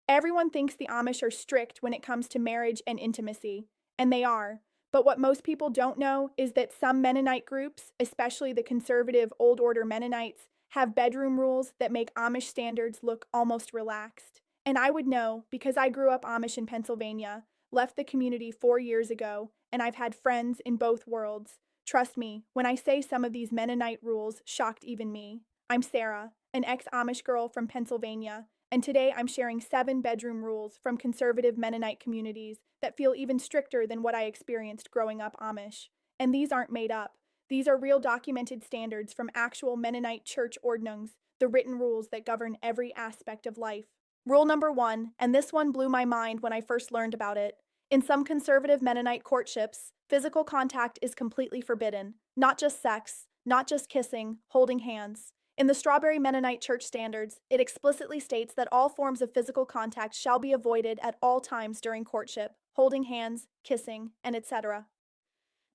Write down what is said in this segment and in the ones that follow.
Everyone thinks the Amish are strict when it comes to marriage and intimacy, and they are. But what most people don't know is that some Mennonite groups, especially the conservative Old Order Mennonites, have bedroom rules that make Amish standards look almost relaxed. And I would know because I grew up Amish in Pennsylvania, left the community 4 years ago, and I've had friends in both worlds. Trust me, when I say some of these Mennonite rules shocked even me. I'm Sarah, an ex-Amish girl from Pennsylvania, and today I'm sharing 7 bedroom rules from conservative Mennonite communities that feel even stricter than what I experienced growing up Amish. And these aren't made up. These are real documented standards from actual Mennonite church ordnungs, the written rules that govern every aspect of life. Rule number 1, and this one blew my mind when I first learned about it. In some conservative Mennonite courtships, physical contact is completely forbidden. Not just sex, not just kissing, holding hands. In the Strawberry Mennonite Church Standards, it explicitly states that all forms of physical contact shall be avoided at all times during courtship, holding hands, kissing, and etc.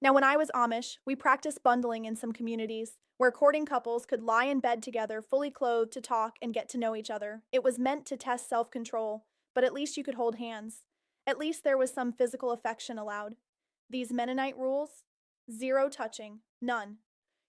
Now, when I was Amish, we practiced bundling in some communities, where courting couples could lie in bed together fully clothed to talk and get to know each other. It was meant to test self-control, but at least you could hold hands. At least there was some physical affection allowed. These Mennonite rules? Zero touching, none.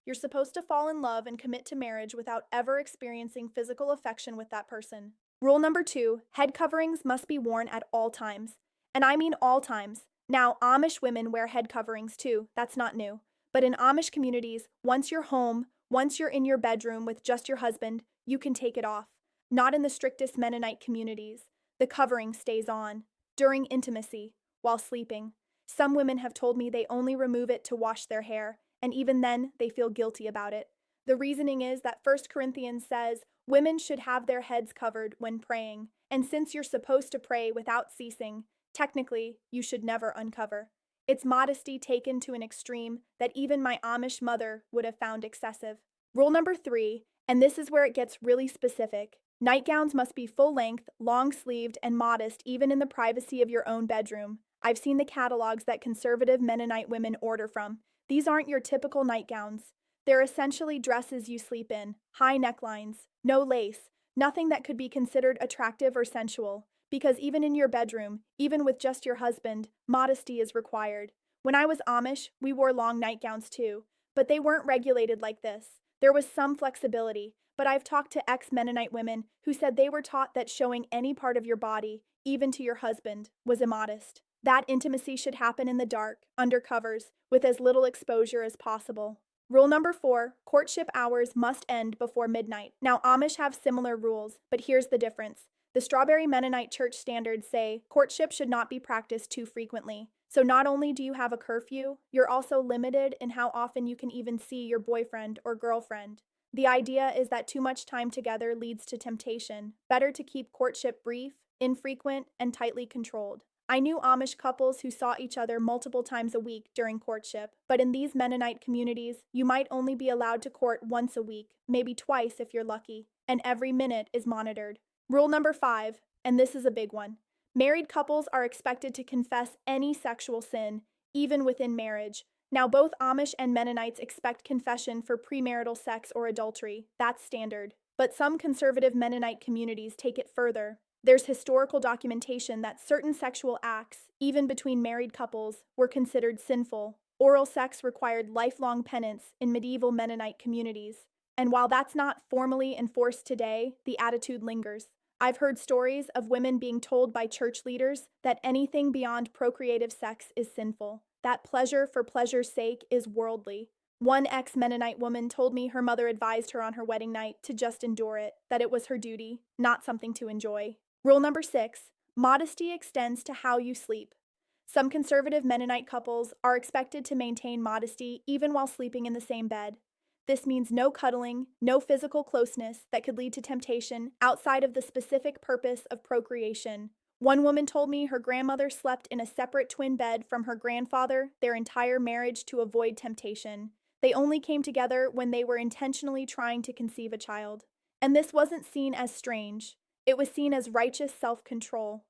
You're supposed to fall in love and commit to marriage without ever experiencing physical affection with that person. Rule number 2, head coverings must be worn at all times. And I mean all times. Now, Amish women wear head coverings too, that's not new. But in Amish communities, once you're home, once you're in your bedroom with just your husband, you can take it off. Not in the strictest Mennonite communities. The covering stays on. During intimacy, while sleeping. Some women have told me they only remove it to wash their hair, and even then, they feel guilty about it. The reasoning is that 1 Corinthians says women should have their heads covered when praying, and since you're supposed to pray without ceasing, technically, you should never uncover. It's modesty taken to an extreme that even my Amish mother would have found excessive. Rule number 3, and this is where it gets really specific. Nightgowns must be full-length, long-sleeved, and modest even in the privacy of your own bedroom. I've seen the catalogs that conservative Mennonite women order from. These aren't your typical nightgowns. They're essentially dresses you sleep in, high necklines, no lace, nothing that could be considered attractive or sensual. Because even in your bedroom, even with just your husband, modesty is required. When I was Amish, we wore long nightgowns too, but they weren't regulated like this. There was some flexibility, but I've talked to ex-Mennonite women who said they were taught that showing any part of your body, even to your husband, was immodest. That intimacy should happen in the dark, under covers, with as little exposure as possible. Rule number 4, courtship hours must end before midnight. Now, Amish have similar rules, but here's the difference. The Strawberry Mennonite Church Standards say courtship should not be practiced too frequently. So not only do you have a curfew, you're also limited in how often you can even see your boyfriend or girlfriend. The idea is that too much time together leads to temptation. Better to keep courtship brief, infrequent, and tightly controlled. I knew Amish couples who saw each other multiple times a week during courtship, but in these Mennonite communities, you might only be allowed to court once a week, maybe twice if you're lucky, and every minute is monitored. Rule number 5, and this is a big one. Married couples are expected to confess any sexual sin, even within marriage. Now, both Amish and Mennonites expect confession for premarital sex or adultery. That's standard. But some conservative Mennonite communities take it further. There's historical documentation that certain sexual acts, even between married couples, were considered sinful. Oral sex required lifelong penance in medieval Mennonite communities. And while that's not formally enforced today, the attitude lingers. I've heard stories of women being told by church leaders that anything beyond procreative sex is sinful, that pleasure for pleasure's sake is worldly. One ex-Mennonite woman told me her mother advised her on her wedding night to just endure it, that it was her duty, not something to enjoy. Rule number 6, modesty extends to how you sleep. Some conservative Mennonite couples are expected to maintain modesty even while sleeping in the same bed. This means no cuddling, no physical closeness that could lead to temptation outside of the specific purpose of procreation. One woman told me her grandmother slept in a separate twin bed from her grandfather their entire marriage to avoid temptation. They only came together when they were intentionally trying to conceive a child. And this wasn't seen as strange. It was seen as righteous self-control.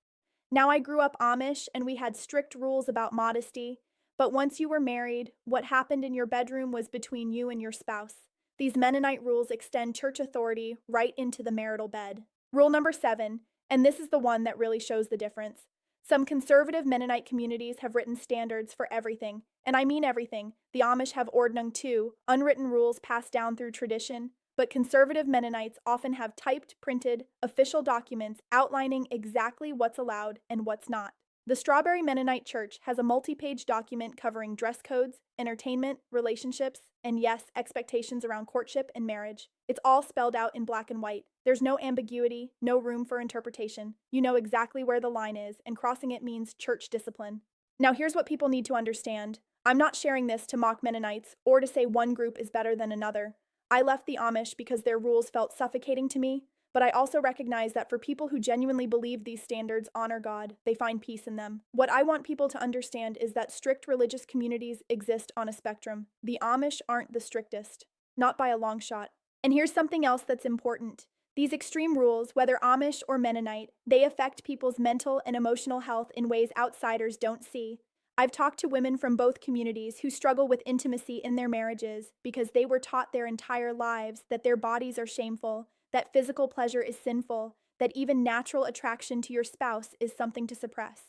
Now, I grew up Amish and we had strict rules about modesty, but once you were married, what happened in your bedroom was between you and your spouse. These Mennonite rules extend church authority right into the marital bed. Rule number 7, And this is the one that really shows the difference. Some conservative Mennonite communities have written standards for everything, and I mean everything. The Amish have Ordnung too, unwritten rules passed down through tradition, but conservative Mennonites often have typed, printed, official documents outlining exactly what's allowed and what's not. The Strawberry Mennonite Church has a multi-page document covering dress codes, entertainment, relationships, and yes, expectations around courtship and marriage. It's all spelled out in black and white. There's no ambiguity, no room for interpretation. You know exactly where the line is, and crossing it means church discipline. Now, here's what people need to understand. I'm not sharing this to mock Mennonites or to say one group is better than another. I left the Amish because their rules felt suffocating to me, but I also recognize that for people who genuinely believe these standards honor God, they find peace in them. What I want people to understand is that strict religious communities exist on a spectrum. The Amish aren't the strictest, not by a long shot. And here's something else that's important. These extreme rules, whether Amish or Mennonite, they affect people's mental and emotional health in ways outsiders don't see. I've talked to women from both communities who struggle with intimacy in their marriages because they were taught their entire lives that their bodies are shameful, that physical pleasure is sinful, that even natural attraction to your spouse is something to suppress.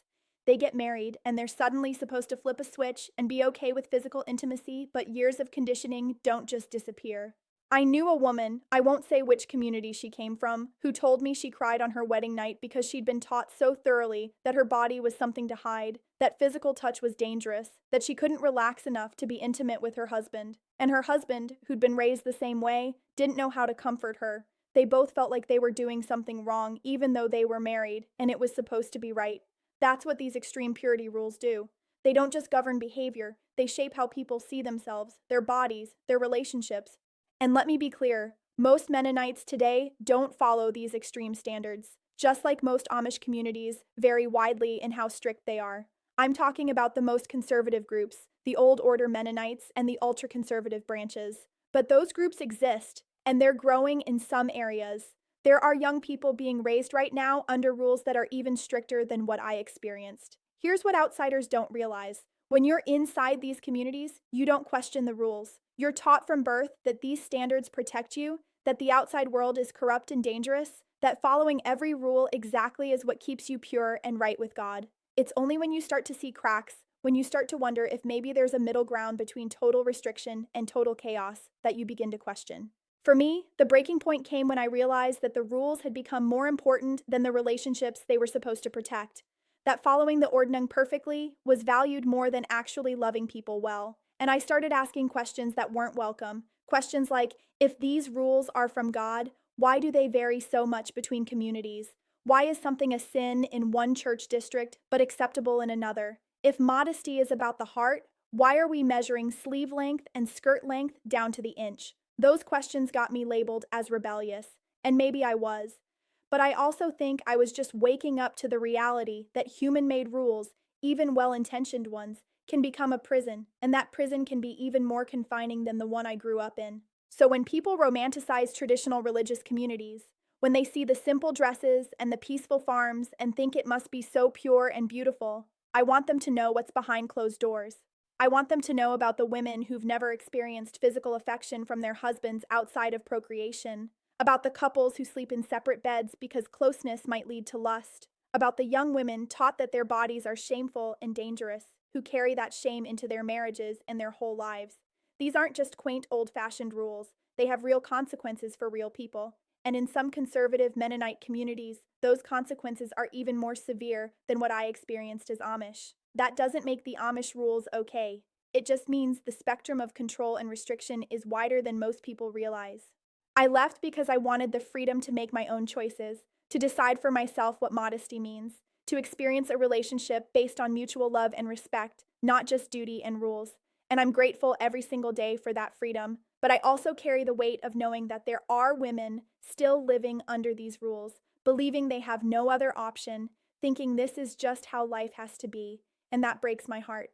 They get married, and they're suddenly supposed to flip a switch and be okay with physical intimacy, but years of conditioning don't just disappear. I knew a woman, I won't say which community she came from, who told me she cried on her wedding night because she'd been taught so thoroughly that her body was something to hide, that physical touch was dangerous, that she couldn't relax enough to be intimate with her husband. And her husband, who'd been raised the same way, didn't know how to comfort her. They both felt like they were doing something wrong, even though they were married, and it was supposed to be right. That's what these extreme purity rules do. They don't just govern behavior, they shape how people see themselves, their bodies, their relationships. And let me be clear, most Mennonites today don't follow these extreme standards, just like most Amish communities vary widely in how strict they are. I'm talking about the most conservative groups, the Old Order Mennonites and the ultra-conservative branches. But those groups exist, and they're growing in some areas. There are young people being raised right now under rules that are even stricter than what I experienced. Here's what outsiders don't realize. When you're inside these communities, you don't question the rules. You're taught from birth that these standards protect you, that the outside world is corrupt and dangerous, that following every rule exactly is what keeps you pure and right with God. It's only when you start to see cracks, when you start to wonder if maybe there's a middle ground between total restriction and total chaos, that you begin to question. For me, the breaking point came when I realized that the rules had become more important than the relationships they were supposed to protect. That following the Ordnung perfectly was valued more than actually loving people well. And I started asking questions that weren't welcome. Questions like, if these rules are from God, why do they vary so much between communities? Why is something a sin in one church district but acceptable in another? If modesty is about the heart, why are we measuring sleeve length and skirt length down to the inch? Those questions got me labeled as rebellious, and maybe I was. But I also think I was just waking up to the reality that human-made rules, even well-intentioned ones, can become a prison, and that prison can be even more confining than the one I grew up in. So when people romanticize traditional religious communities, when they see the simple dresses and the peaceful farms and think it must be so pure and beautiful, I want them to know what's behind closed doors. I want them to know about the women who've never experienced physical affection from their husbands outside of procreation, about the couples who sleep in separate beds because closeness might lead to lust, about the young women taught that their bodies are shameful and dangerous, who carry that shame into their marriages and their whole lives. These aren't just quaint old-fashioned rules, they have real consequences for real people. And in some conservative Mennonite communities, those consequences are even more severe than what I experienced as Amish. That doesn't make the Amish rules okay. It just means the spectrum of control and restriction is wider than most people realize. I left because I wanted the freedom to make my own choices, to decide for myself what modesty means, to experience a relationship based on mutual love and respect, not just duty and rules. And I'm grateful every single day for that freedom, but I also carry the weight of knowing that there are women still living under these rules, believing they have no other option, thinking this is just how life has to be, and that breaks my heart.